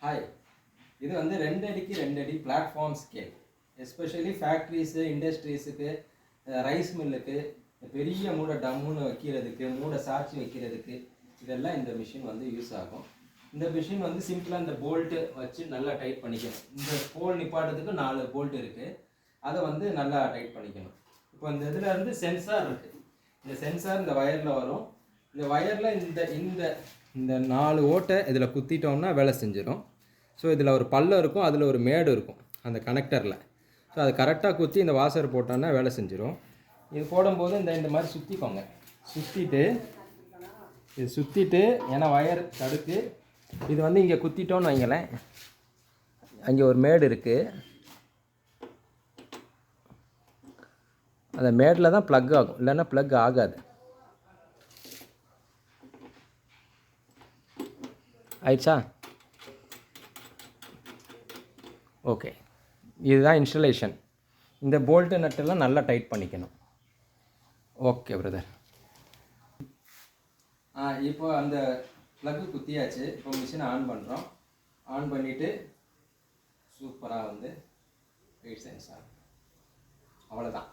Hi, இது வந்து 2 அடிக்கு 2 அடி பிளாட்ஃபார்ம் ஸ்கேல். எஸ்பெஷலி ஃபேக்ட்ரிஸு, இண்டஸ்ட்ரீஸுக்கு, ரைஸ் மில்லுக்கு, பெரிய மூடை டம்முன்னு வைக்கிறதுக்கு, மூடை சாய்ச்சி வைக்கிறதுக்கு இதெல்லாம் இந்த மிஷின் வந்து யூஸ் ஆகும். இந்த மிஷின் வந்து சிம்பிளாக இந்த போல்ட்டு வச்சு நல்லா டைட் பண்ணிக்கணும். இந்த போல் நிப்பாட்டுறதுக்கு 4 போல்ட் இருக்குது. அதை வந்து நல்லா டைட் பண்ணிக்கணும். இப்போ இந்த இதில் இருந்து சென்சார் இருக்குது. இந்த சென்சார் இந்த வயரில் வரும். இந்த வயரில் இந்த இந்த இந்த 4 ஓட்டை இதில் குத்திட்டோம்னா வேலை செஞ்சிடும். ஸோ இதில் ஒரு பள்ளம் இருக்கும், அதில் ஒரு மேடு இருக்கும் அந்த கனெக்டரில். ஸோ அது கரெக்டாக குத்தி இந்த வாசர் போட்டோன்னா வேலை செஞ்சிடும். இது போடும்போது இந்த மாதிரி சுற்றிக்கோங்க. சுற்றிட்டு ஏன்னா வயர் தடுக்கு. இது வந்து இங்கே குத்திட்டோன்னு வைங்களேன், அங்கே ஒரு மேடு இருக்குது. அந்த மேடில் தான் ப்ளக் ஆகும், இல்லைன்னா ப்ளக் ஆகாது. ஆயிடுச்சா? ஓகே, இதுதான் இன்ஸ்டலேஷன். இந்த போல்ட்டு நட்டெல்லாம் நல்லா டைட் பண்ணிக்கணும். Okay brother. இப்போ அந்த ப்ளக்கு குத்தியாச்சு. இப்போ மிஷினை ஆன் பண்ணுறோம். ஆன் பண்ணிவிட்டு சூப்பராக வந்து வெயிட் சென்சார். அவ்வளோதான்.